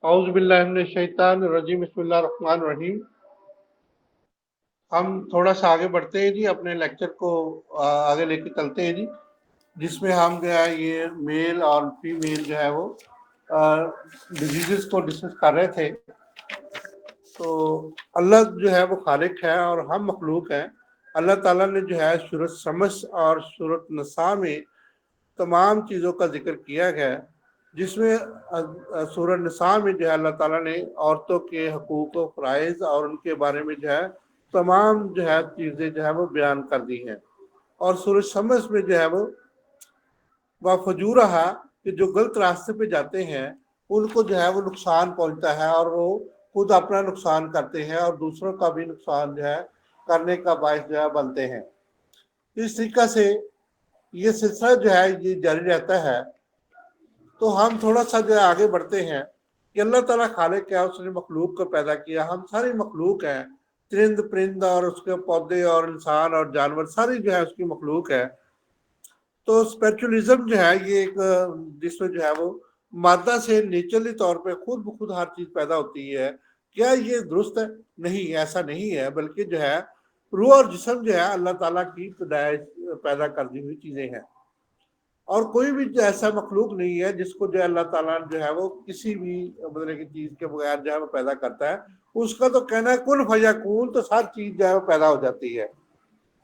اعوذ باللہ من الشیطان الرجیم، بسم اللہ الرحمن الرحیم۔ ہم تھوڑا سا آگے بڑھتے ہیں جی، اپنے لیکچر کو آگے لے کے چلتے ہیں جی، جس میں ہم جو ہے یہ میل اور فیمیل جو ہے وہ ڈیزیزز کو ڈسکس کر رہے تھے۔ تو اللہ جو ہے وہ خالق ہے اور ہم مخلوق ہیں۔ اللہ تعالیٰ نے جو ہے سورۃ شمس اور سورۃ نساء میں تمام چیزوں کا ذکر کیا گیا، جس میں سورۃ نساء میں جو ہے اللہ تعالیٰ نے عورتوں کے حقوق و فرائض اور ان کے بارے میں جو ہے تمام جو ہے چیزیں جو ہے وہ بیان کر دی ہیں، اور سورۃ شمس میں جو ہے وہ فجورہا کہ جو غلط راستے پہ جاتے ہیں ان کو جو ہے وہ نقصان پہنچتا ہے، اور وہ خود اپنا نقصان کرتے ہیں اور دوسروں کا بھی نقصان جو ہے کرنے کا باعث جو ہے بنتے ہیں۔ اس طریقہ سے یہ سلسلہ جو ہے یہ جاری رہتا ہے۔ تو ہم تھوڑا سا جو ہے آگے بڑھتے ہیں کہ اللہ تعالیٰ خالق ہے، اس نے مخلوق کو پیدا کیا، ہم ساری مخلوق ہیں، چرند پرند اور اس کے پودے اور انسان اور جانور ساری جو ہے اس کی مخلوق ہے۔ تو اسپیرچولزم جو ہے یہ ایک جس میں جو ہے وہ مادہ سے نیچرلی طور پہ خود بخود ہر چیز پیدا ہوتی ہے، کیا یہ درست ہے؟ نہیں، ایسا نہیں ہے، بلکہ جو ہے روح اور جسم جو ہے اللہ تعالیٰ کی پیدا کر دی ہوئی چیزیں ہیں، اور کوئی بھی ایسا مخلوق نہیں ہے جس کو جو ہے اللہ تعالیٰ جو ہے وہ کسی بھی مطلب کی چیز کے بغیر جو ہے وہ پیدا کرتا ہے۔ اس کا تو کہنا ہے کن فیکون، تو ہر چیز جو ہے وہ پیدا ہو جاتی ہے۔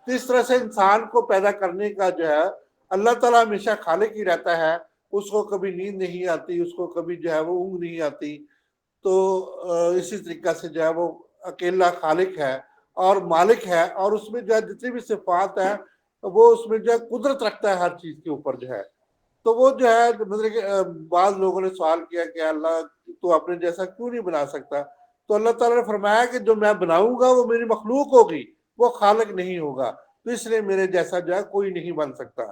تو اس طرح سے انسان کو پیدا کرنے کا جو ہے اللہ تعالیٰ ہمیشہ خالق ہی رہتا ہے، اس کو کبھی نیند نہیں آتی، اس کو کبھی جو ہے وہ اونگ نہیں آتی۔ تو اسی طریقہ سے جو ہے وہ اکیلا خالق ہے اور مالک ہے، اور اس میں جو ہے جتنی بھی صفات ہیں وہ اس میں جو ہے قدرت رکھتا ہے ہر چیز کے اوپر جو ہے۔ تو وہ جو ہے مطلب کہ بعض لوگوں نے سوال کیا کہ اللہ تو اپنے جیسا کیوں نہیں بنا سکتا؟ تو اللہ تعالیٰ نے فرمایا کہ جو میں بناؤں گا وہ میری مخلوق ہوگی، وہ خالق نہیں ہوگا، تو اس لیے میرے جیسا جو ہے کوئی نہیں بن سکتا۔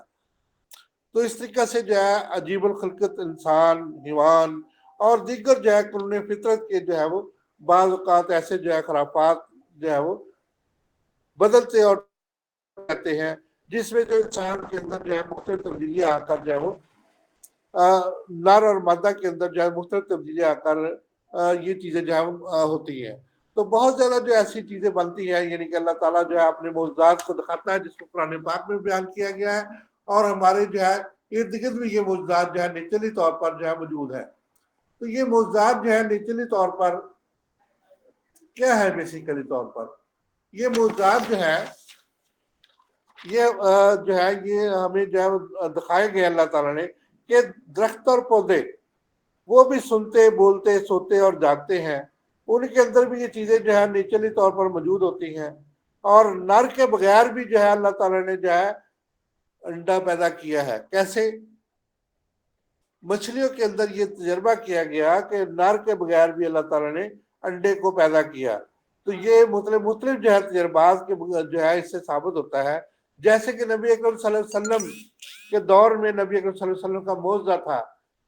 تو اس طریقہ سے جو ہے عجیب الخلقت انسان، حیوان اور دیگر جو ہے قانون فطرت کے جو ہے وہ بعض اوقات ایسے جو ہے خرافات جو ہے وہ بدلتے اور رہتے ہیں، جس میں جو انسان کے اندر جو ہے مختلف تبدیلیاں آ کر جو ہے وہ نر اور مادہ کے اندر جو ہے مختلف تبدیلیاں آ کر یہ چیزیں جو ہے ہوتی ہیں۔ تو بہت زیادہ جو ایسی چیزیں بنتی ہیں، یعنی کہ اللہ تعالیٰ جو ہے اپنے معجزات کو دکھاتا ہے، جس کو قرآن پاک میں بیان کیا گیا ہے، اور ہمارے جو ہے ارد گرد بھی یہ معجزات جو ہے نیچرلی طور پر جو ہے موجود ہے۔ تو یہ معجزات جو ہے نیچرلی طور پر کیا ہے؟ بیسیکلی طور پر یہ معجزات جو ہے یہ ہمیں جو ہے دکھائے گئے اللہ تعالیٰ نے کہ درخت اور پودے وہ بھی سنتے، بولتے، سوتے اور جاگتے ہیں، ان کے اندر بھی یہ چیزیں جو ہے نیچرلی طور پر موجود ہوتی ہیں۔ اور نر کے بغیر بھی جو ہے اللہ تعالیٰ نے جو ہے انڈا پیدا کیا ہے۔ کیسے؟ مچھلیوں کے اندر یہ تجربہ کیا گیا کہ نر کے بغیر بھی اللہ تعالیٰ نے انڈے کو پیدا کیا۔ تو یہ مختلف جو ہے تجربات کے جو ہے اس سے ثابت ہوتا ہے، جیسے کہ نبی اکرم صلی اللہ علیہ وسلم کے دور میں نبی اکرم صلی اللہ علیہ وسلم کا معجزہ تھا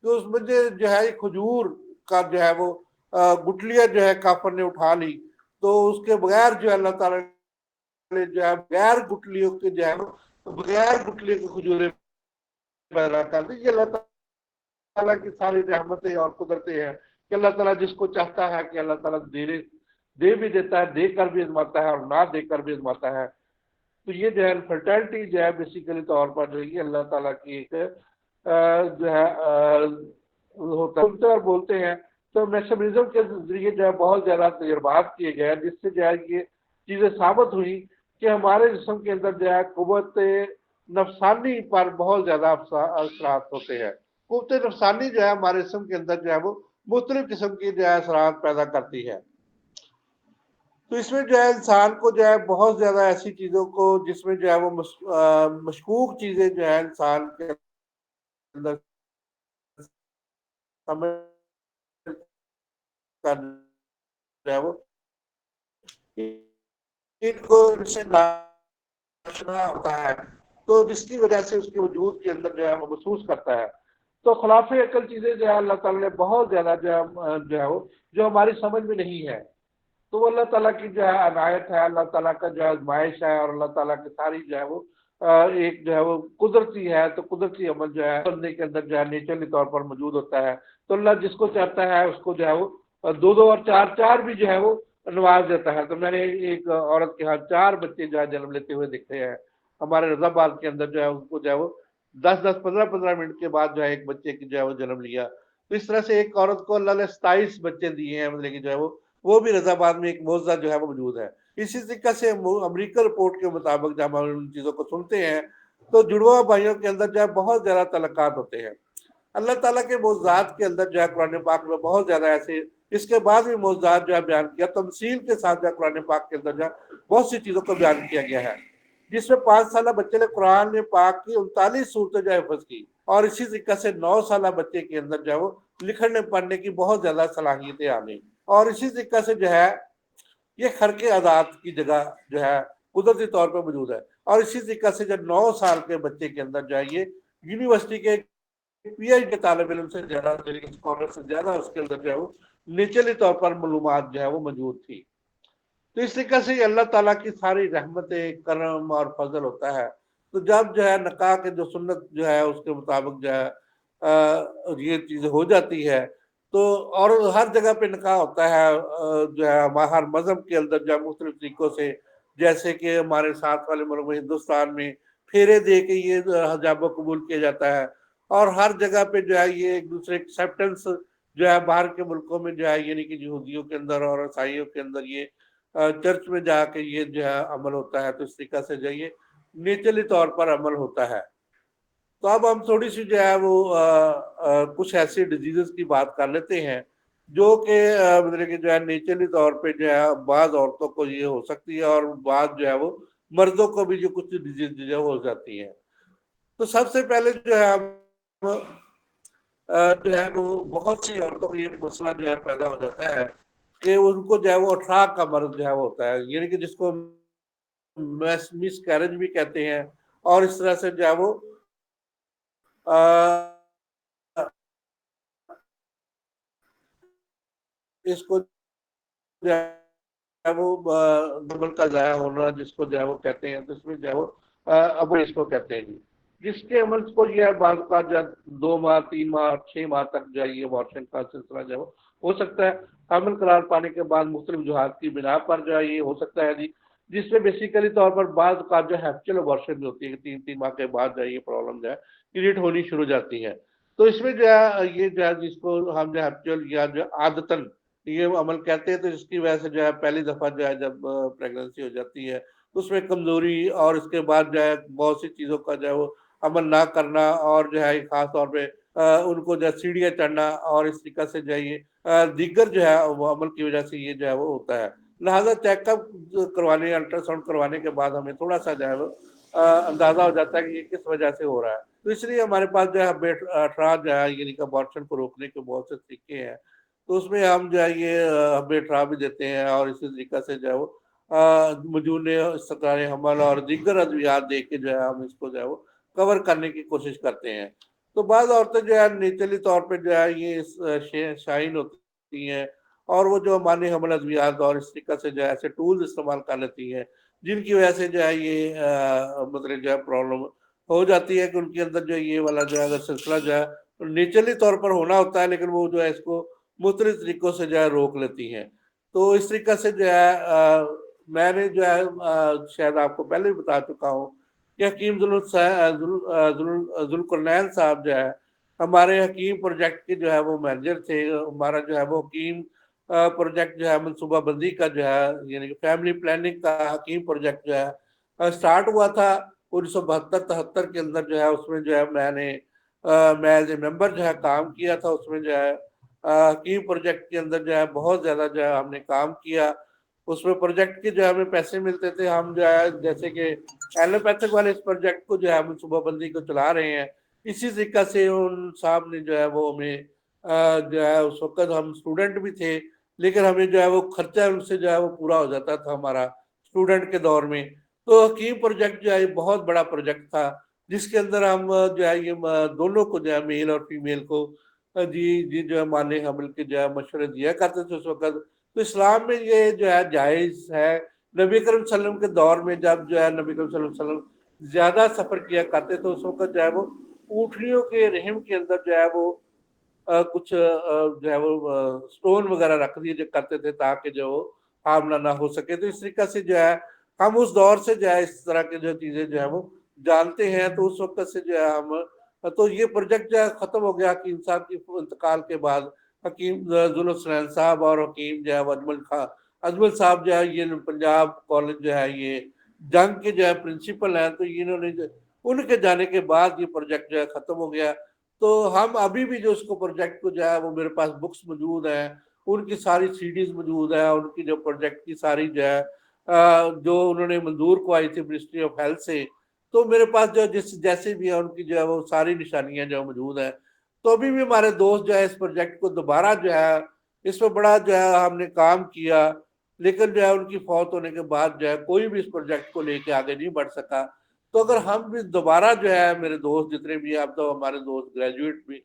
کہ اس میں جو ہے کھجور کا جو ہے وہ گٹلیاں جو ہے کافر نے اٹھا لی، تو اس کے بغیر جو ہے اللہ تعالیٰ نے جو ہے بغیر گٹلیوں کے جو ہے بغیر گٹلیوں کے کھجوریں پیدا کر دی۔ یہ اللہ تعالیٰ کی ساری رحمتیں اور قدرتیں ہیں کہ اللہ تعالیٰ جس کو چاہتا ہے کہ اللہ تعالیٰ دے بھی دیتا ہے، دے کر بھی آزماتا ہے اور نہ دے کر بھی آزماتا ہے۔ تو یہ جو ہے فرٹیلٹی جو ہے بیسیکلی طور پر جو ہے اللہ تعالیٰ کی ایک جو ہے ہوتا ہے اور بولتے ہیں۔ تو میشنزم کے ذریعے جو ہے بہت زیادہ تجربات کیے گئے، جس سے جو ہے یہ چیزیں ثابت ہوئی کہ ہمارے جسم کے اندر جو ہے قوت نفسانی پر بہت زیادہ اثرات ہوتے ہیں۔ قوت نفسانی جو ہے ہمارے جسم کے اندر جو ہے وہ مختلف قسم کی جو ہے اثرات پیدا کرتی ہے۔ تو اس میں جو ہے انسان کو جو ہے بہت زیادہ ایسی چیزوں کو جس میں جو ہے وہ مشکوک چیزیں جو ہے انسان کے اندر جو ہے وہ ان کو سے ناشنا ہوتا ہے، تو جس کی وجہ سے اس کے وجود کے اندر جو ہے وہ محسوس کرتا ہے۔ تو خلاف عقل چیزیں جو ہے اللہ تعالیٰ نے بہت زیادہ جو ہے وہ جو ہماری سمجھ میں نہیں ہے، تو وہ اللہ تعالیٰ کی جو ہے عنایت ہے، اللہ تعالیٰ کا جو ہے آزمائش ہے، اور اللہ تعالیٰ کی ساری جو ہے وہ ایک جو ہے وہ قدرتی ہے۔ تو قدرتی عمل جو ہے بندے کے اندر جو ہے نیچرلی طور پر موجود ہوتا ہے، تو اللہ جس کو چاہتا ہے اس کو جو ہے وہ دو دو اور چار چار بھی جو ہے وہ نواز دیتا ہے. تو میں نے ایک عورت کے ہاں 4 بچے جو ہے جنم لیتے ہوئے دیکھے ہیں ہمارے رضا آباد کے اندر. جو ہے ان کو جو ہے وہ 10-10 15-15 منٹ کے بعد جو ہے ایک بچے کی جو ہے وہ جنم لیا. تو اس طرح سے ایک عورت کو اللہ نے 27 بچے دیے ہیں, مطلب کہ جو ہے وہ بھی رضا آباد میں ایک معجزہ جو ہے وہ موجود ہے. اسی طریقے سے امریکہ رپورٹ کے مطابق جب ہم ان چیزوں کو سنتے ہیں تو جڑواں بھائیوں کے اندر جو ہے بہت زیادہ تعلقات ہوتے ہیں. اللہ تعالیٰ کے معجزات کے اندر جو ہے قرآن پاک میں بہت زیادہ ایسے, اس کے بعد بھی معجزات جو ہے بیان کیا, تمثیل کے ساتھ جو ہے قرآن پاک کے اندر جو ہے بہت سی چیزوں کو بیان کیا گیا ہے, جس میں 5 سالہ بچے نے قرآن پاک کی 39 صورتیں جو ہے حفظ کی, اور اسی طریقے سے 9 سالہ بچے کے اندر جو ہے وہ لکھنے پڑھنے کی بہت زیادہ صلاحیتیں آ گئی. اور اسی طریقے سے جو ہے یہ خرق عادات کی جگہ جو ہے قدرتی طور پہ موجود ہے. اور اسی طریقے سے جو 9 سال کے بچے کے اندر جو ہے یہ یونیورسٹی کے پی ایچ ڈی طالب علم سے زیادہ, اسکالر سے زیادہ اس کے اندر جو ہے وہ نیچرلی طور پر معلومات جو ہے وہ موجود تھی. تو اس طریقے سے اللہ تعالیٰ کی ساری رحمتیں, کرم اور فضل ہوتا ہے. تو جب جو ہے نکاح کے جو سنت جو ہے اس کے مطابق جو ہے یہ چیز ہو جاتی ہے, تو اور ہر جگہ پہ نکاح ہوتا ہے جو ہے ہر مذہب کے اندر جو ہے مختلف طریقوں سے, جیسے کہ ہمارے ساتھ والے ملک میں ہندوستان میں پھیرے دے کے یہ حجاب و قبول کیا جاتا ہے, اور ہر جگہ پہ جو ہے یہ ایک دوسرے ایکسیپٹنس جو ہے باہر کے ملکوں میں جو ہے یعنی کہ یہودیوں کے اندر اور عیسائیوں کے اندر یہ چرچ میں جا کے یہ جو ہے عمل ہوتا ہے. تو اس طریقے سے جو یہ نیچرلی طور پر عمل ہوتا ہے. تو اب ہم تھوڑی سی جو ہے وہ کچھ ایسی ڈیزیزز کی بات کر لیتے ہیں جو کہ مطلب کہ جو ہے نیچرلی طور پہ جو ہے بعض عورتوں کو یہ ہو سکتی ہے, اور بعض جو ہے وہ مردوں کو بھی جو کچھ ڈیزیز جو ہے ہو جاتی ہیں. تو سب سے پہلے جو ہے جو ہے وہ بہت سی عورتوں کو یہ مسئلہ جو ہے پیدا ہو جاتا ہے کہ ان کو جو ہے وہ اٹھراک کا مرض جو ہے وہ ہوتا ہے, یعنی کہ جس کو مس کیرج بھی کہتے ہیں. اور اس طرح سے جو ہے وہ اس کو جو ہے وہ ڈبل کا ضائع ہونا جس کو جو ہے وہ کہتے ہیں, تو اس میں جو ہے وہ اب اس کو کہتے ہیں جس کے عمل کو یہ بعض کا جب 2 ماہ 3 ماہ 6 ماہ تک جو ہے یہ وارشن کا سلسلہ جو ہے ہو سکتا ہے. حامل قرار پانے کے بعد مختلف وجوہات کی بنا پر جو ہے یہ ہو سکتا ہے جس میں بیسیکلی طور پر بعض کا جو ہیپچل ابارشن جو ہوتی ہے 3 ماہ کے بعد جو ہے یہ پرابلم جو ہے کریٹ ہونی شروع جاتی ہے. تو اس میں جو ہے یہ جو ہے جس کو ہم جو ہیپچل یا جو عادتاً یہ عمل کہتے ہیں, تو اس کی وجہ سے جو ہے پہلی دفعہ جو ہے جب پریگننسی ہو جاتی ہے اس میں کمزوری, اور اس کے بعد جو ہے بہت سی چیزوں کا جو ہے وہ عمل نہ کرنا, اور جو ہے خاص طور پہ ان کو جو ہے سیڑھیاں چڑھنا, اور اس طریقے سے جو ہے یہ دیگر جو ہے وہ عمل کی وجہ سے یہ جو ہے وہ ہوتا ہے. لہٰذا چیک اپ کروانے, الٹرا ساؤنڈ کروانے کے بعد ہمیں تھوڑا سا جو ہے وہ اندازہ ہو جاتا ہے کہ یہ کس وجہ سے ہو رہا ہے. تو اس لیے ہمارے پاس جو ہے اٹھراک جو ہے یعنی کہ ابارشن کو روکنے کے بہت سے طریقے ہیں. تو اس میں ہم جو ہے یہ بیٹرا بھی دیتے ہیں, اور اسی طریقے سے جو ہے وہ مجون استقرار حمل اور دیگر ادویات دے کے جو ہے ہم اس کو جو ہے وہ کور کرنے کی کوشش کرتے ہیں. تو بعض عورتیں جو ہے نیچرلی طور پہ جو ہے یہ شائن ہوتی ہیں, اور وہ جو مانے حمل ادویات اور اس طریقے سے جو ہے ایسے ٹولز استعمال کر لیتی ہیں جن کی وجہ سے جو ہے یہ مطلب جو ہے پرابلم ہو جاتی ہے کہ ان کے اندر جو یہ والا جو ہے اگر سلسلہ جو ہے نیچرلی طور پر ہونا ہوتا ہے, لیکن وہ جو ہے اس کو مختلف طریقوں سے جو ہے روک لیتی ہیں. تو اس طریقے سے جو ہے میں نے جو ہے شاید آپ کو پہلے بھی بتا چکا ہوں کہ حکیم ذوالقرنین صاحب جو ہے ہمارے حکیم پروجیکٹ کے جو ہے وہ مینیجر تھے. ہمارا جو ہے وہ حکیم پروجیکٹ جو ہے منصوبہ بندی کا جو ہے یعنی کہ فیملی پلاننگ کا حکیم پروجیکٹ جو ہے سٹارٹ ہوا تھا 1972-73 کے اندر جو ہے. اس میں جو ہے میں ایز اے ممبر جو ہے کام کیا تھا. اس میں جو ہے حکیم پروجیکٹ کے اندر جو ہے بہت زیادہ جو ہے ہم نے کام کیا. اس میں پروجیکٹ کے جو ہے ہمیں پیسے ملتے تھے. ہم جو ہے جیسے کہ ایلوپیتھک والے اس پروجیکٹ کو جو ہے منصوبہ بندی کو چلا رہے ہیں, اسی طریقہ سے ان صاحب نے جو ہے وہ ہمیں جو ہے اس وقت ہم اسٹوڈنٹ بھی تھے, لیکن ہمیں جو ہے وہ خرچہ ان سے جو ہے وہ پورا ہو جاتا تھا ہمارا اسٹوڈنٹ کے دور میں. تو حکیم پروجیکٹ جو ہے یہ بہت بڑا پروجیکٹ تھا جس کے اندر ہم جو ہے یہ دونوں کو جو ہے میل اور فیمیل کو جی جو ہے مانے حمل کے جو ہے مشورے دیا کرتے تھے اس وقت. تو اسلام میں یہ جو ہے جائز ہے. نبی کریم صلی اللہ علیہ وسلم کے دور میں جب جو ہے نبی کریم صلی اللہ علیہ وسلم زیادہ سفر کیا کرتے تو اس وقت جو ہے وہ اونٹنیوں کے رحم کے اندر جو ہے وہ कुछ जो है वो स्टोन वगैरह रख दिए जो करते थे ताकि जो हामला ना हो सके। तो इस तरीके से जो है हम उस दौर से जो है इस तरह की जो चीजें जो है वो जानते हैं। तो उस वक्त से जो है हम तो ये प्रोजेक्ट जो है खत्म हो गया हकीम साहब की इंतकाल के बाद। हकीम जुल्फ हुसैन साहब और हकीम जो है अजमल साहब जो है ये पंजाब कॉलेज जो है ये जंग के जो है प्रिंसिपल हैं। तो इन्होंने उनके जाने के बाद ये प्रोजेक्ट जो है खत्म हो गया। तो हम अभी भी जो उसको प्रोजेक्ट को जो है वो मेरे पास बुक्स मौजूद हैं, उनकी सारी सीडीज मौजूद है, उनकी जो प्रोजेक्ट की सारी जो है जो उन्होंने मंजूर को आई थी मिनिस्ट्री ऑफ हेल्थ से। तो मेरे पास जो जिस जैसे भी है उनकी जो है वो सारी निशानियां जो मौजूद है। तो अभी भी हमारे दोस्त जो है इस प्रोजेक्ट को दोबारा जो है इसमें बड़ा जो है हमने काम किया, लेकिन जो है उनकी फौत होने के बाद जो है कोई भी इस प्रोजेक्ट को लेके आगे नहीं बढ़ सका। तो अगर हम भी दोबारा जो है मेरे दोस्त जितने भी हैं, अब तो हमारे दोस्त ग्रेजुएट भी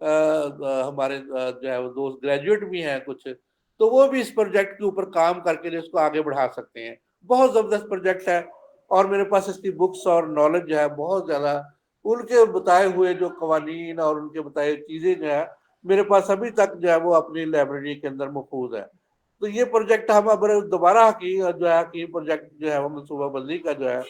हमारे जो है वो दोस्त ग्रेजुएट भी हैं कुछ, तो वो भी इस प्रोजेक्ट के ऊपर काम करके जो इसको आगे बढ़ा सकते हैं। बहुत जबरदस्त प्रोजेक्ट है और मेरे पास इसकी बुक्स और नॉलेज जो है बहुत ज्यादा। उनके बताए हुए जो कवानीन और उनके बताए चीजें जो है मेरे पास अभी तक जो है वो अपनी लाइब्रेरी के अंदर महफूज है। तो ये प्रोजेक्ट हम अब दोबारा की जो है कि प्रोजेक्ट जो है वो मनसूबा बंदी का जो है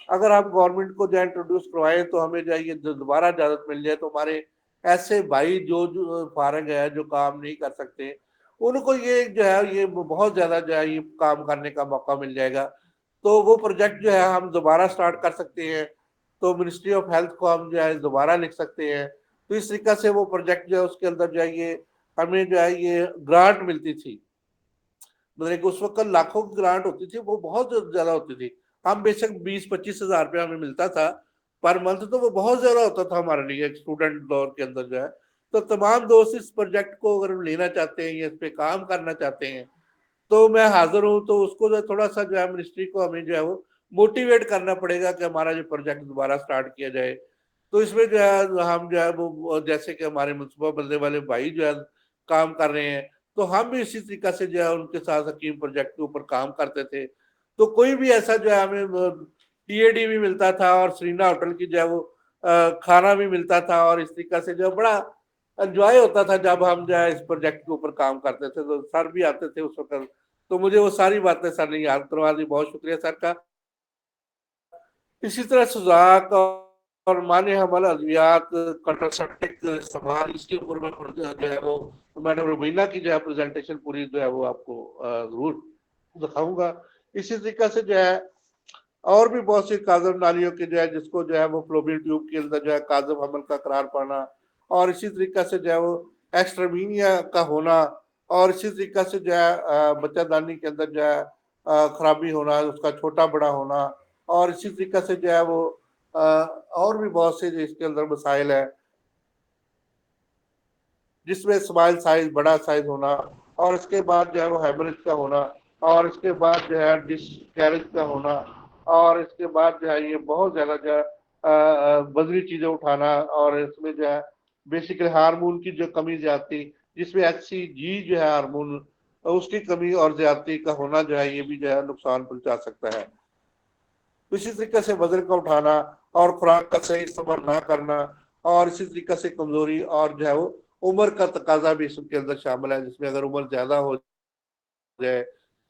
अगर हम गवर्नमेंट को जो है इंट्रोड्यूस करवाएं तो हमें जो है ये दोबारा इजाजत मिल जाए तो हमारे ऐसे भाई जो फारग है जो काम नहीं कर सकते उनको ये जो है ये बहुत ज्यादा जो है ये काम करने का मौका मिल जाएगा। तो वो प्रोजेक्ट जो है हम दोबारा स्टार्ट कर सकते हैं। तो मिनिस्ट्री ऑफ हेल्थ को हम जो है दोबारा लिख सकते हैं। तो इस तरीके से वो प्रोजेक्ट जो है उसके अंदर जो है ये हमें जो है ये ग्रांट मिलती थी। मतलब उस वक्त लाखों की ग्रांट होती थी, वो बहुत ज्यादा होती थी। हम बेशक 20-25 हजार रुपया हमें मिलता था पर मंथ, तो वो बहुत ज्यादा होता था हमारे लिए एक स्टूडेंट दौर के अंदर जो है। तो तमाम दोस्त इस प्रोजेक्ट को अगर लेना चाहते हैं या इस पे काम करना चाहते हैं तो मैं हाजिर हूँ। तो उसको जो थोड़ा सा जो है मिनिस्ट्री को हमें जो है वो मोटिवेट करना पड़ेगा कि हमारा जो प्रोजेक्ट दोबारा स्टार्ट किया जाए। तो इसमें जो है हम जो है वो जैसे कि हमारे मुनसूबा बंदे वाले भाई जो है काम कर रहे हैं, तो हम भी इसी तरीके से जो है उनके साथ हकीम प्रोजेक्ट के ऊपर काम करते थे। तो कोई भी ऐसा जो है हमें टीएडी भी मिलता था और श्रीना होटल की जो है वो खाना भी मिलता था और इस तरीके से जो बड़ा एंजॉय होता था जब हम जो है इस प्रोजेक्ट के ऊपर काम करते थे। तो सर भी आते थे उस वक्त, तो मुझे वो सारी बातें सर ने याद करवा दी। बहुत शुक्रिया सर का। इसी तरह सुजाक और माने हमल अद्वियात कंट्रासेप्टिक इस्तेमाल इसके ऊपर मैं जो है वो मैंने रुबीना की जो है प्रेजेंटेशन पूरी जो है वो आपको जरूर दिखाऊंगा। इसी तरीके से जो है और भी बहुत सी काजम नालियों के जो है जिसको जो है वो फ्लोबिन ट्यूब के अंदर जो है काजम हमल का करार पाना और इसी तरीके से जो है वो एक्स्ट्रावीनिया का होना और इसी तरीके से जो है बच्चादानी के अंदर जो है खराबी होना, उसका छोटा बड़ा होना और इसी तरीके से जो है वो और भी बहुत से जो इसके अंदर मसाइल है जिसमें स्मॉल साइज बड़ा साइज होना और इसके बाद जो है वो हेमरेज का होना और इसके बाद जो है डिस्कैरेज का होना और इसके बाद जो है ये बहुत ज्यादा जो है बदरी चीजें उठाना और इसमें जो है बेसिकली हार्मोन की जो कमी ज्यादा जिसमें HCG जो है हार्मोन उसकी कमी और ज्यादती का होना जो है ये भी जो है नुकसान पहुंचा सकता है। इसी तरीके से वजन का उठाना और खुराक का सही इस्तेमाल ना करना और इसी तरीके से कमजोरी और जो है वो उम्र का तकाजा भी इसके अंदर शामिल है, जिसमें अगर उम्र ज्यादा हो जाए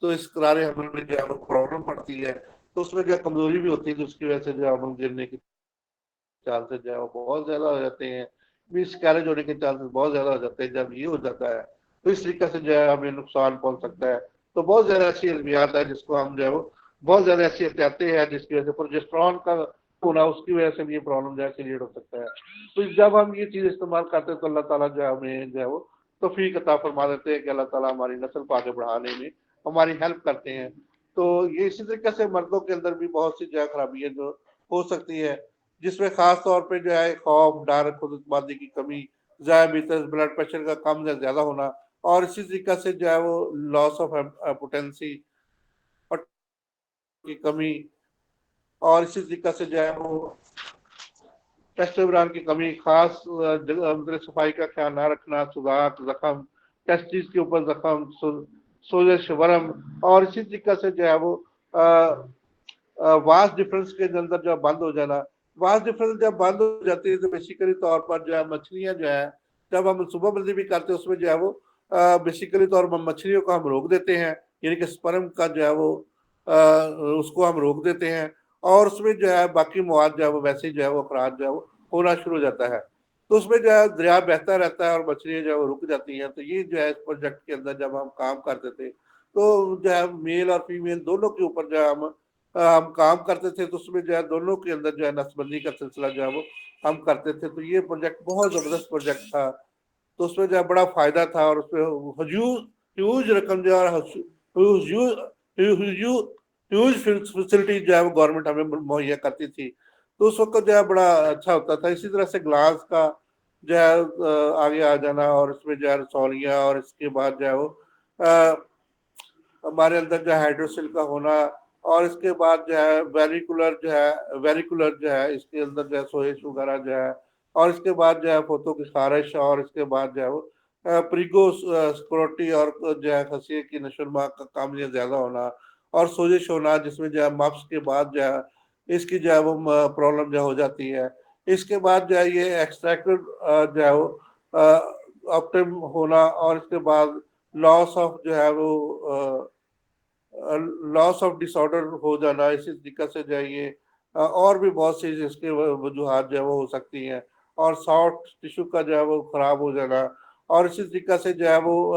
तो इस करारे हमल में जो है वो प्रॉब्लम पड़ती है। तो उसमें जो है कमजोरी भी होती है जिसकी वजह से जो है हमल गिरने की चांसेस जो है वो बहुत ज्यादा हो जाते हैं। मिस कैरेज होने के चांसेस बहुत ज्यादा हो जाते हैं। जब ये हो जाता है तो इस तरीके से जो है हमें नुकसान पहुंच सकता है। तो बहुत ज्यादा ऐसी अलमियात है जिसको हम जो है वो बहुत ज्यादा ऐसी एहतियातें हैं जिसकी वजह से प्रोजेस्टेरॉन का होना उसकी वजह से भी ये प्रॉब्लम जो है क्रिएट हो सकता है। तो जब हम ये चीज इस्तेमाल करते हैं तो अल्लाह ताला जो है हमें जो है वो तौफीक अता फरमा देते हैं कि अल्लाह ताला हमारी नस्ल को आगे बढ़ाने में हमारी हेल्प करते हैं। तो ये इसी तरीके से मर्दों के अंदर भी बहुत सी जो है खराबियां जो हो सकती है जिसमें खास तौर पे जो है खौफ डर खुद एतमादी की कमी डायबिटीज ब्लड प्रेशर का कम या ज्यादा होना और इसी तरीके से जो है वो लॉस ऑफ पोटेंसी की कमी और इसी तरीके से जो है वो टेस्टोस्टेरोन की कमी खास मतलब सफाई का ख्याल ना रखना सुगार जख्म टेस्टिस के ऊपर जख्म सोजश वर्म और इसी तरीके से जो है वो वास्ट डिफरेंस के अंदर जो बंद हो जाना। वास्ट डिफरेंस जब बंद हो जाती है तो बेसिकली तौर पर जो है मछलियां जो है जब हम सुबह भी करते हैं उसमें जो है वो बेसिकली तौर पर मछलियों को हम रोक देते हैं, यानी कि स्पर्म का जो है वो उसको हम रोक देते हैं, और उसमें जो है बाकी मवाद जो है वो वैसे ही जो है वो अखराज जो है वो होना शुरू हो जाता है। तो उसमें जो है दरिया बहता रहता है और मछलियाँ जो है वो रुक जाती हैं। तो ये जो है इस प्रोजेक्ट के अंदर जब हम काम करते थे, तो जो है मेल और फीमेल दोनों के ऊपर जो है हम काम करते थे, तो उसमें जो है दोनों के अंदर जो है नस्बंदी का सिलसिला जो है वो हम करते थे। तो ये प्रोजेक्ट बहुत जबरदस्त प्रोजेक्ट था। तो उसमें जो है बड़ा फायदा था, और उसमें ह्यूज ह्यूज रकम जो है ह्यूज फैसिलिटी जो है वो गवर्नमेंट हमें मुहैया करती थी। तो उस वक्त जो है बड़ा अच्छा होता था। इसी तरह से ग्लास का जो है आगे आ जाना, और उसमें जो है रसौलियाँ, और इसके बाद जो है वो हमारे अंदर जो है हाइड्रोसिल का होना, और इसके बाद जो है वेरिकुलर जो है इसके अंदर जो है सोएश वगैरह जो है, और इसके बाद जो है फोतों की खारिश, और इसके बाद जो है वो प्रीगो स्क्रोटी और जो है खसिए की नशोनुमा का कामयाब ज्यादा होना, और सोजिश होना, जिसमें जो है मप्स के बाद जो है इसकी जो है वो प्रॉब्लम जो हो जाती है। इसके बाद जो है ये एक्सट्रैक्टेड जो है वो ऑप्टिम होना, और इसके बाद लॉस ऑफ जो है वो लॉस ऑफ डिसऑर्डर हो जाना। इसी तरीके से जो है ये और भी बहुत सी इसके वजूहत जो है वो हो सकती हैं, और सॉफ्ट टिश्यू का जो है वो खराब हो जाना, और इसी तरीके से जो है वो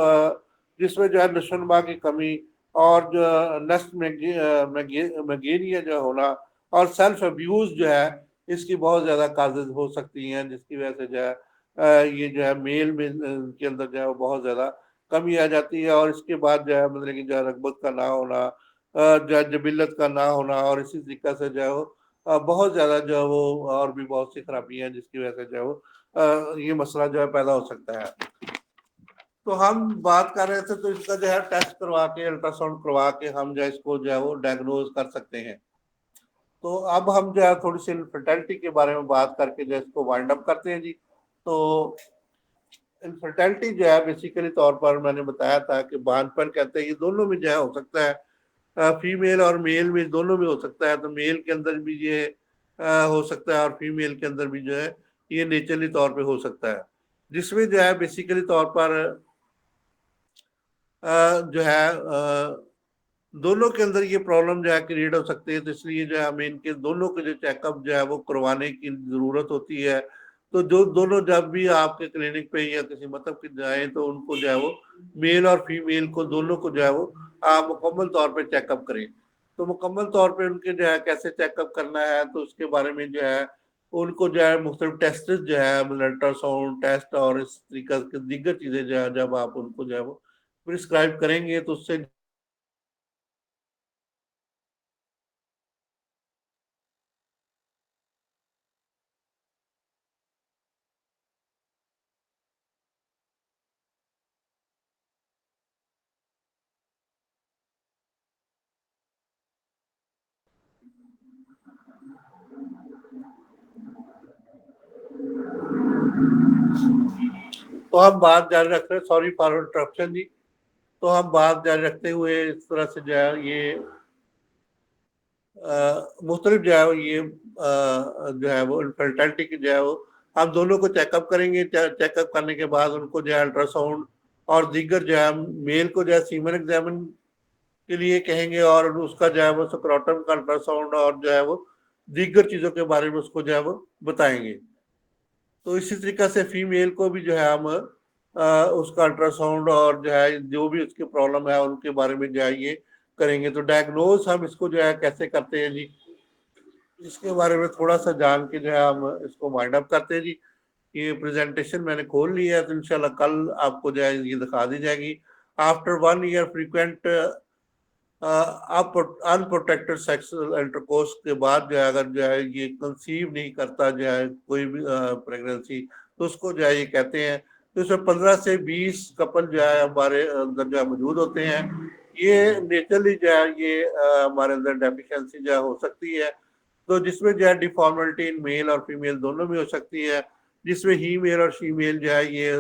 जिसमें जो है नशोनुमा की कमी, और जो नस्ट मैगेनिया जो होना, और सेल्फ अब्यूज जो है इसकी बहुत ज्यादा काजेज हो सकती हैं, जिसकी वजह से जो है ये जो है मेल में के अंदर जो है वो बहुत ज्यादा कमी आ जाती है। और इसके बाद जो है मतलब कि जो है रगबत का ना होना, जो है जबिलत का ना होना, और इसी तरीके से जो है वो बहुत ज्यादा जो है वो और भी बहुत सी खराबियां हैं, जिसकी वजह से जो है वो ये मसला जो है पैदा हो सकता है। तो हम बात कर रहे थे, तो इसका जो है टेस्ट करवा के, अल्ट्रासाउंड करवा के हम जो है इसको जो है वो डायग्नोज कर सकते हैं। तो अब हम जो है थोड़ी सी इनफर्टिलिटी के बारे में बात करके जो है इसको वाइंड अप करते हैं जी। तो इनफर्टिलिटी जो है बेसिकली तौर पर मैंने बताया था कि बांझपन कहते हैं, ये दोनों में जो है हो सकता है, फीमेल और मेल में दोनों में हो सकता है। तो मेल के अंदर भी ये हो सकता है, और फीमेल के अंदर भी जो है ये नेचुरली तौर पे हो सकता है, जिसमें जो है बेसिकली तौर पर जो है दोनों के अंदर ये प्रॉब्लम जो है क्रिएट हो सकती है। तो इसलिए जो है हमें इनके दोनों के जो चेकअप जो है वो करवाने की जरूरत होती है। तो जो दोनों जब भी आपके क्लिनिक पे या किसी मतलब के जाए, तो उनको जो है वो मेल और फीमेल को दोनों को जो है वो आप मुकम्मल तौर पे चेकअप करें। तो मुकम्मल तौर पे उनके जो है कैसे चेकअप करना है, तो उसके बारे में जो है उनको जो है मुख्तलिफ टेस्ट जो है अल्ट्रासाउंड टेस्ट और इस तरीके की दीगर चीजें जो है जब आप उनको जो है वो प्रिस्क्राइब करेंगे, तो उससे तो हम बात जारी रख रहे हैं, सॉरी फॉर इंटरप्शन जी। तो हम बात जारी रखते हुए इस तरह से जो है ये मुख्तलिफ जो है ये जो है वो इनफर्टिलिटी की जो है वो हम दोनों को चेकअप करेंगे। चेकअप करने के बाद उनको जो है अल्ट्रासाउंड और दीगर जो है मेल को जो है सीमन एग्जामिन के लिए कहेंगे, और उसका जो है वो स्क्रोटम का अल्ट्रासाउंड और जो है वो दीगर चीज़ों के बारे में उसको जो है वो बताएंगे। तो इसी तरीके से फीमेल को भी जो है हम उसका अल्ट्रासाउंड और जो है जो भी उसकी प्रॉब्लम है उनके बारे में जो है ये करेंगे। तो डायग्नोज हम इसको जो है कैसे करते हैं जी, इसके बारे में थोड़ा सा जान के जो है हम इसको वाइंड अप करते हैं जी। ये प्रेजेंटेशन मैंने खोल ली है, तो इंशाल्लाह कल आपको जो है ये दिखा दी जाएगी। After 1 year frequent unprotected sexual intercourse के बाद जो है अगर जो है ये कंसीव नहीं करता जो है कोई भी प्रेगनेंसी, तो उसको जो है ये कहते हैं। तो इसमें 15 से 20 कपल जो है हमारे अंदर जो है मौजूद होते हैं। ये नेचुरली जो है ये हमारे अंदर डेफिशिएंसी जो है हो सकती है। तो जिसमें जो है डिफॉर्मेलिटी इन मेल और फीमेल दोनों में हो सकती है, जिसमें ही मेल और फीमेल जो है ये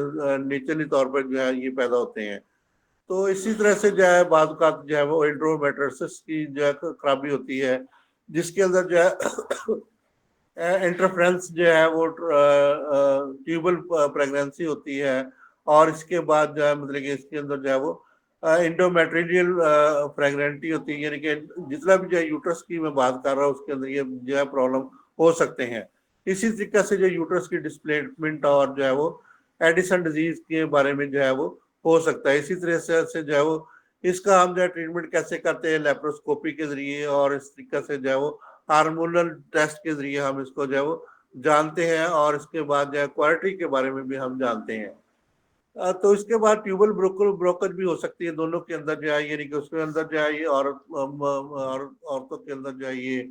नेचुरली तौर पर जो है ये पैदा होते हैं। तो इसी तरह से जो है बाद का जो है वो एंड्रोमेट्रोसिस की जो है खराबी होती है, जिसके अंदर जो है इंटरफ्रेंस जो है वो ट्यूबल प्रेगनेंसी होती है, और इसके बाद जो है मतलब कि इसके अंदर जो है वो इंडोमेट्रीनियल प्रेगनेंटी होती है, यानी कि जितना भी जो है यूट्रस की मैं बात कर रहा हूँ उसके अंदर ये जो है प्रॉब्लम हो सकते हैं। इसी तरीके से जो यूट्रस की डिस्प्लेसमेंट और जो है वो एडिसन डिजीज के बारे में जो है वो हो सकता है। इसी तरह से जो है वो इसका हम जो है ट्रीटमेंट कैसे करते हैं, लेप्रोस्कोपी के जरिए, और इस तरीके से जो है वो हार्मोनल टेस्ट के जरिए हम इसको जो है वो जानते हैं, और इसके बाद जो है क्वालिटी के बारे में भी हम जानते हैं। तो इसके बाद ट्यूबल ब्रोकज भी हो सकती है दोनों के अंदर जो है, यानी कि उसके अंदर जो है ये औरतों के अंदर जो है ये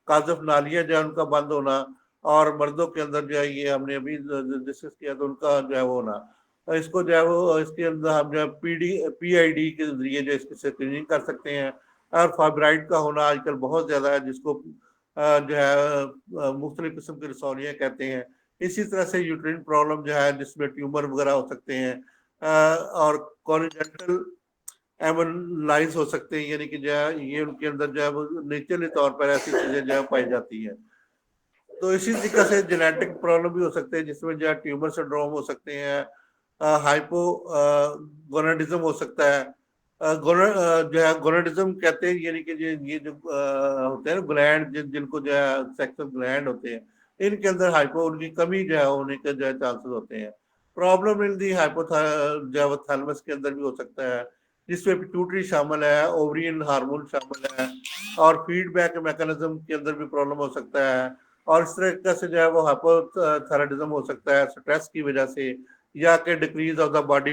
काजफ नालियां जो है उनका बंद होना, और मर्दों के अंदर जो है ये हमने अभी डिस्कस किया तो उनका जो है वो होना। इसको जो है वो इसके अंदर हम जो है PID के जरिए जो इसकी स्क्रीनिंग कर सकते हैं। और फाइब्राइड का होना आजकल बहुत ज्यादा है, जिसको जो है मुख्तलिफ किस्म की रसौलियाँ कहते हैं। इसी तरह से यूट्रिन प्रॉब्लम जो है जिसमें ट्यूमर वगैरह हो सकते हैं, और कॉन्जेंटल एमोनाइज हो सकते हैं, यानी कि जो है ये उनके अंदर जो है वो नेचुरली तौर पर ऐसी चीजें जो है पाई जाती हैं। तो इसी तरीके से जेनेटिक प्रॉब्लम भी हो सकते हैं, जिसमें जो है ट्यूमर सिंड्रोम हो सकते हैं, हाइपो गोनाडिज्म हो सकता है। जो है गोनाडिज्म कहते हैं, यानी कि ये जो होते हैं ग्लैंड जिनको जो है सेक्सुअल ग्लैंड होते हैं, इनके अंदर हाइपो उनकी कमी जो है होने के जो है चांसेस होते हैं। प्रॉब्लम इन दी हाइपो जो है थैलेमस के अंदर भी हो सकता है, जिसमें पिट्यूटरी शामिल है, ओवरियन हार्मोन शामिल है, और फीडबैक मैकेनिज्म के अंदर भी प्रॉब्लम हो सकता है। और इस तरह से जो है वो हाइपोथायराइडिज्म हो सकता है स्ट्रेस की वजह से, या कि डिक्रीज ऑफ द बॉडी।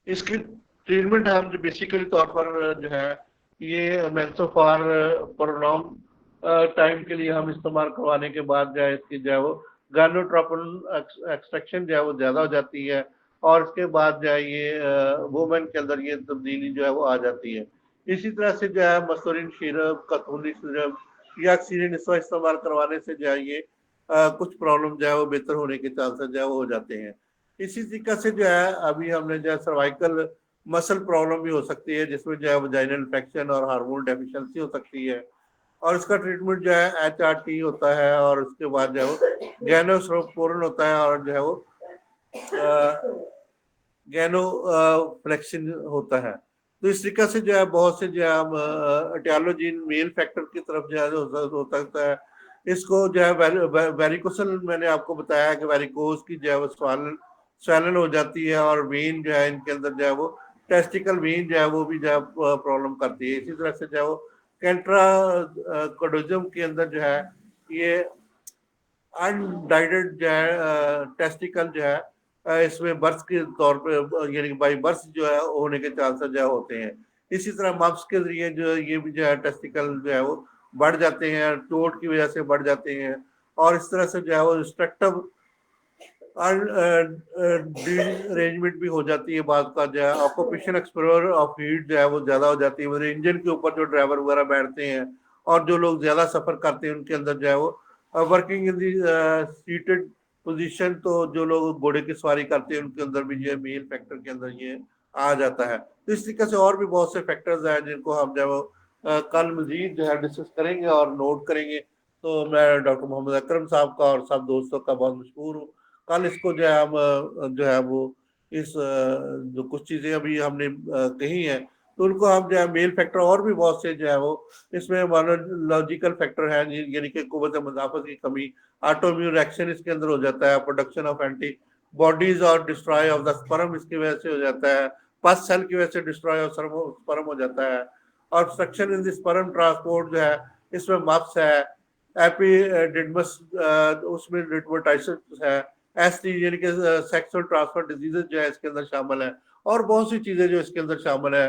इसकी ट्रीटमेंट हम जो बेसिकली तौर पर जो है ये मेंसोफार प्रोलॉन्ग टाइम के लिए हम इस्तेमाल करवाने के बाद जो है इसकी जो है वो गायनोट्रोपिन एक्सट्रैक्शन जो है वो ज्यादा हो जाती है, और इसके बाद जो है ये वुमेन के अंदर ये तब्दीली जो है वो आ जाती है। इसी तरह से जो है मसूरिन सिरप, कथूनी सिरप या ऑक्सीजन इस्तेमाल करवाने से जो है ये कुछ प्रॉब्लम जो है वो बेहतर होने के चांसेस जो है वो हो जाते हैं। इसी तरीके से जो है अभी हमने जो है सर्वाइकल मसल प्रॉब्लम भी हो सकती है, जिसमें जो है वजाइनल इन्फेक्शन और हार्मोन डेफिशिएंसी हो सकती है, और इसका ट्रीटमेंट जो है HRT होता है, और उसके बाद जो है वो गैनोस्पोरिन होता है, और जो है वो गैनो फ्लेक्सिन होता है। तो इस तरीके से जो है बहुत से जो है हम एटियोलॉजी मेल फैक्टर की तरफ जो है हो सकता है। इसको जो है वेरिकोसल मैंने आपको बताया कि वेरिकोज की जो है वो स्वैलन हो जाती है, और वेन जो है इनके अंदर जो है वो टेस्टिकल वेन जो है वो भी जो है प्रॉब्लम करती है। इसी तरह से जो है वो कैंट्रा कोडोजम के अंदर जो है ये अनडाइटेड जो है टेस्टिकल जो है इसमें बर्थ के तौर पे यानी कि बाई बर्थ जो है होने के चांसेस जो है होते हैं। इसी तरह मप्स के जरिए जो ये भी जो है टेस्टिकल जो है वो बढ़ जाते हैं, चोट की वजह से बढ़ जाते हैं, और इस तरह से जो है वो डिस्ट्रक्टिव अरेंजमेंट भी हो जाती है। बात का जो है ऑक्यूपेशन एक्सपोजर ऑफ हीट जो है वो ज्यादा हो जाती है, मतलब इंजन के ऊपर जो ड्राइवर वगैरह बैठते हैं और जो लोग ज्यादा सफर करते हैं उनके अंदर जो है वो working in the seated position, तो जो लोग घोड़े की सवारी करते हैं उनके अंदर भी जो है मेल फैक्टर के अंदर ये आ जाता है। तो इस तरीके से और भी बहुत से फैक्टर्स हैं जिनको हम जो है वो कल मजीद जो है डिस्कस करेंगे और नोट करेंगे। तो मैं डॉक्टर मोहम्मद अकरम साहब का और सब दोस्तों का बहुत मशहूर हूँ। कल इसको जो है हम जो है वो इस जो कुछ चीजें अभी हमने कही हैं, तो उनको हम जो है मेल फैक्टर और भी बहुत से जो है वो इसमें बायोलॉजिकल फैक्टर है, यानी कि कुव्वत मुदाफत की कमी, ऑटोइम्यून रिएक्शन इसके अंदर हो जाता है, प्रोडक्शन ऑफ एंटी बॉडीज और डिस्ट्रॉय ऑफ द स्पर्म इसकी वजह से हो जाता है, पस सेल की वजह से डिस्ट्रॉय ऑफ स्पर्म हो जाता है, obstruction in the sperm transport जो है इसमें मप्स है, एपिडिडमस उसमें डिडमोटाइसिस है, एसटी यानी कि सेक्सुअल ट्रांसफर डिजीजेज जो है इसके अंदर शामिल है, और बहुत सी चीजें जो इसके अंदर शामिल है।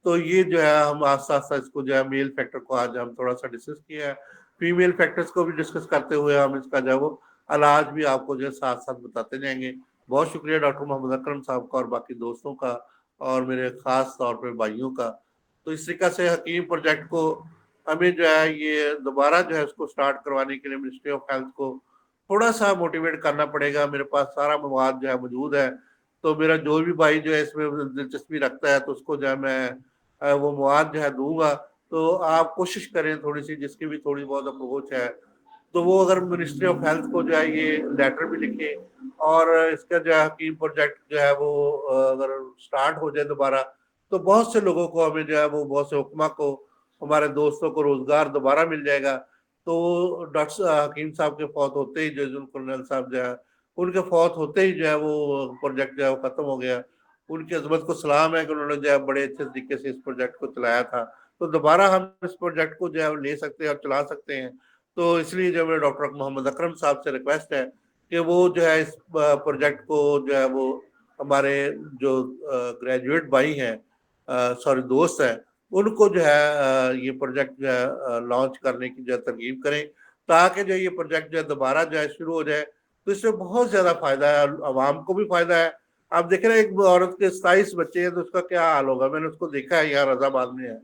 तो ये जो है हम आस्ता आस्ता इसको जो है मेल फैक्टर को आज हम थोड़ा सा डिस्कस किया है, फीमेल फैक्टर्स को भी डिस्कस करते हुए हम इसका जो है वो इलाज भी आपको जो है साथ साथ बताते जाएंगे। बहुत शुक्रिया डॉक्टर मोहम्मद अकरम साहब का और बाकी दोस्तों का और मेरे खास तौर पर भाइयों का। तो इस तरीके से हकीम प्रोजेक्ट को हमें जो है ये दोबारा जो है उसको स्टार्ट करवाने के लिए मिनिस्ट्री ऑफ हेल्थ को थोड़ा सा मोटिवेट करना पड़ेगा। मेरे पास सारा मवाद जो है मौजूद है, تو میرا جو بھی بھائی جو ہے اس میں دلچسپی رکھتا ہے تو اس کو جو ہے میں وہ مواد جو ہے دوں گا. تو آپ کوشش کریں تھوڑی سی، جس کی بھی تھوڑی بہت اپروچ ہے تو وہ اگر منسٹری آف ہیلتھ کو جو ہے یہ لیٹر بھی لکھے، اور اس کا جو ہے حکیم پروجیکٹ جو ہے وہ اگر سٹارٹ ہو جائے دوبارہ، تو بہت سے لوگوں کو ہمیں جو ہے وہ بہت سے حکمہ کو، ہمارے دوستوں کو روزگار دوبارہ مل جائے گا. تو ڈاکٹر حکیم صاحب کے فوت ہوتے ہی، جو کرنل صاحب جو ہے ان کے فوت ہوتے ہی جو ہے وہ پروجیکٹ جو ہے وہ ختم ہو گیا. ان کی عظمت کو سلام ہے کہ انہوں نے جو ہے بڑے اچھے طریقے سے اس پروجیکٹ کو چلایا تھا. تو دوبارہ ہم اس پروجیکٹ کو جو ہے لے سکتے ہیں اور چلا سکتے ہیں. تو اس لیے جو ہے ڈاکٹر محمد اکرم صاحب سے ریکویسٹ ہے کہ وہ جو ہے اس پروجیکٹ کو جو ہے وہ ہمارے جو گریجویٹ بھائی ہیں، سوری دوست ہیں، ان کو جو ہے یہ پروجیکٹ جو ہے لانچ کرنے کی جو ہے ترغیب کریں، تاکہ جو یہ پروجیکٹ جو ہے دوبارہ جو ہے شروع ہو جائے. تو اس سے بہت زیادہ فائدہ ہے، عوام کو بھی فائدہ ہے. آپ دیکھ رہے ہیں ایک عورت کے 27 بچے ہیں تو اس کا کیا حال ہوگا. میں نے اس کو دیکھا ہے یہاں رضا آباد میں ہے،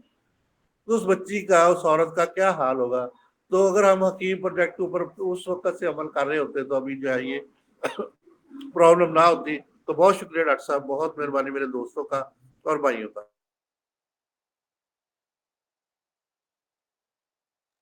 تو اس بچی کا، اس عورت کا کیا حال ہوگا. تو اگر ہم حکیم پروجیکٹ کے اوپر اس وقت سے عمل کر رہے ہوتے تو ابھی جو ہے یہ پرابلم نہ ہوتی. تو بہت شکریہ ڈاکٹر صاحب، بہت مہربانی میرے دوستوں کا اور بھائیوں کا.